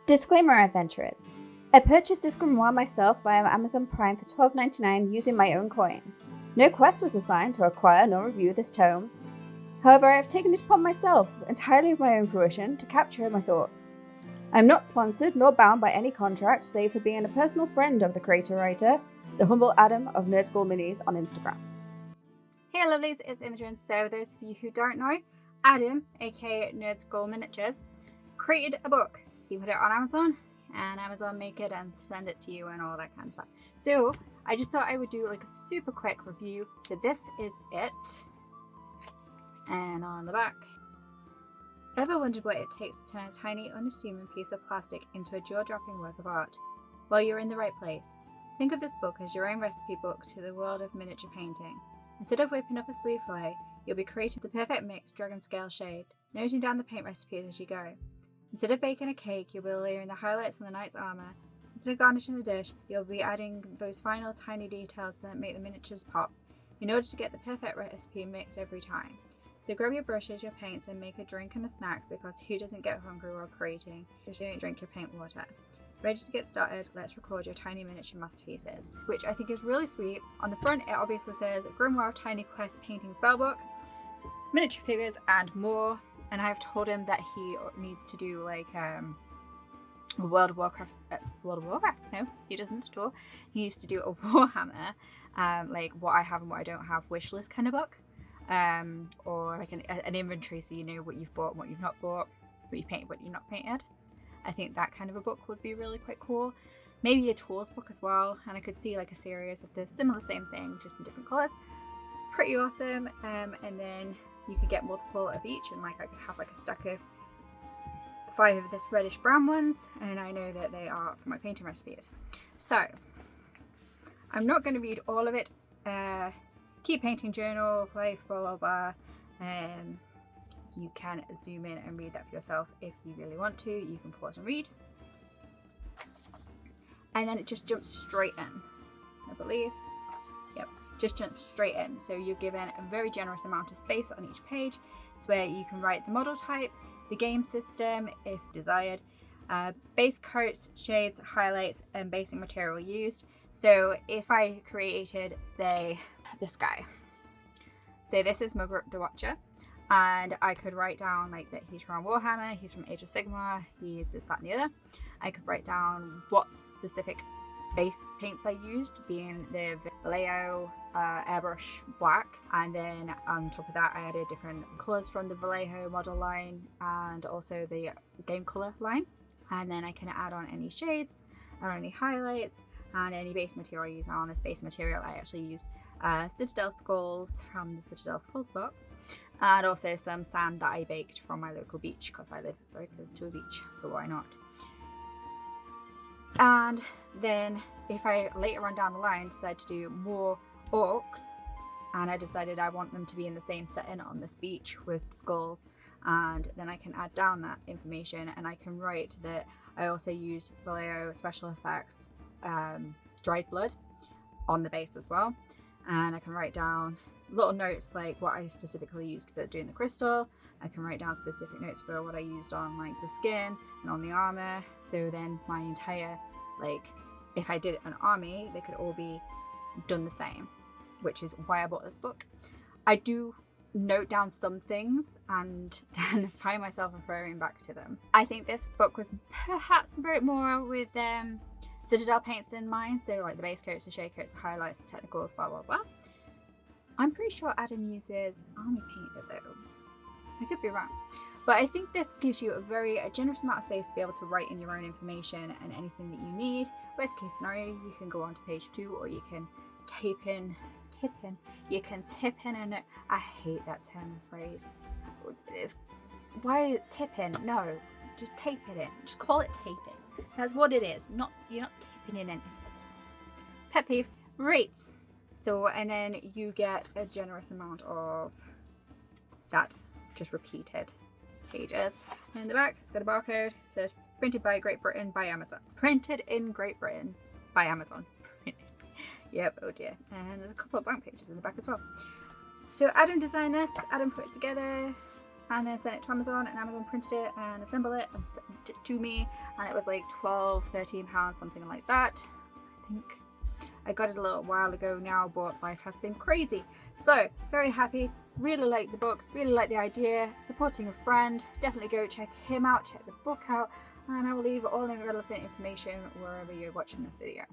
Disclaimer, adventurers. I purchased this grimoire myself via Amazon Prime for $12.99 using my own coin. No quest was assigned to acquire nor review this tome. However, I have taken it upon myself, entirely of my own fruition, to capture my thoughts. I am not sponsored nor bound by any contract, save for being a personal friend of the creator-writer, the humble Adam of ADHD on Instagram. Hey lovelies, it's Imogen. So those of you who don't know, Adam, aka Nerdschool Miniatures, created a book. He put it on Amazon, and Amazon make it and send it to you and all that kind of stuff. So I just thought I would do like a super quick review. So this is it. And on the back. Ever wondered what it takes to turn a tiny, unassuming piece of plastic into a jaw-dropping work of art? Well, you're in the right place. Think of this book as your own recipe book to the world of miniature painting. Instead of whipping up a sleeve fillet, you'll be creating the perfect mix dragon scale shade, noting down the paint recipes as you go. Instead of baking a cake, you'll be layering the highlights on the knight's armour. Instead of garnishing a dish, you'll be adding those final tiny details that make the miniatures pop, in order to get the perfect recipe mix every time. So grab your brushes, your paints, and make a drink and a snack, because who doesn't get hungry while creating? Just don't drink your paint water. Ready to get started, let's record your tiny miniature masterpieces, which I think is really sweet. On the front, it obviously says Grimoire of Tiny Quests Painting Spellbook, miniature figures, and more. And I've told him that he needs to do like World of Warcraft. No, he doesn't at all. He needs to do a Warhammer, like what I have and what I don't have wish list kind of book, or like an inventory, so you know what you've bought and what you've not bought, what you painted, what you've not painted. I think that kind of a book would be really quite cool. Maybe a tools book as well, and I could see like a series of the similar same thing, just in different colours. Pretty awesome. And then you could get multiple of each, and like I could have like a stack of 5 of this reddish brown ones, and I know that they are for my painting recipes. So I'm not going to read all of it. Keep painting journal, life, blah blah blah. You can zoom in and read that for yourself if you really want to. You can pause and read. And then it just jumps straight in, I believe. Yep, just jumps straight in. So you're given a very generous amount of space on each page. It's where you can write the model type, the game system if desired, base coats, shades, highlights, and basic material used. So if I created, say, this guy. So this is Mugrup the Watcher. And I could write down like that he's from Warhammer, he's from Age of Sigmar, he's this, that, and the other. I could write down what specific base paints I used, being the Vallejo airbrush black, and then on top of that I added different colours from the Vallejo model line and also the game colour line. And then I can add on any shades, or any highlights, and any base material I use. On this base material I actually used Citadel Skulls from the Citadel Skulls box, and also some sand that I baked from my local beach, because I live very close to a beach, so why not. And then if I later on down the line decide to do more orcs, and I decided I want them to be in the same setting on this beach with skulls, and then I can add down that information, and I can write that I also used Vallejo special effects dried blood on the base as well. And I can write down little notes like what I specifically used for doing the crystal. I can write down specific notes for what I used on like the skin and on the armor. So then my entire, like, if I did an army, they could all be done the same, which is why I bought this book. I do note down some things and then find myself referring back to them. I think this book was perhaps a bit more with Citadel paints in mind, so like the base coats, the shade coats, the highlights, the technicals, blah blah blah. I'm pretty sure Adam uses army paint though. I could be wrong. But I think this gives you a generous amount of space to be able to write in your own information and anything that you need. Worst case scenario, you can go on to page 2, or you can tip in a note. I hate that term and phrase. Why tip in? No, just tape it in. Just call it taping. That's what it is. You're not tipping in anything. Pet peeve. Right. So, and then you get a generous amount of that just repeated pages. And in the back, it's got a barcode. It says printed by Great Britain by Amazon. Printed in Great Britain by Amazon. Yep, oh dear. And there's a couple of blank pages in the back as well. So Adam designed this. Adam put it together. and then sent it to Amazon, and Amazon printed it and assembled it and sent it to me, and it was like £12-13, something like that, I think. I got it a little while ago now, but life has been crazy. So very happy, really like the book, really like the idea, supporting a friend. Definitely go check him out, check the book out, and I will leave all the relevant information wherever you're watching this video.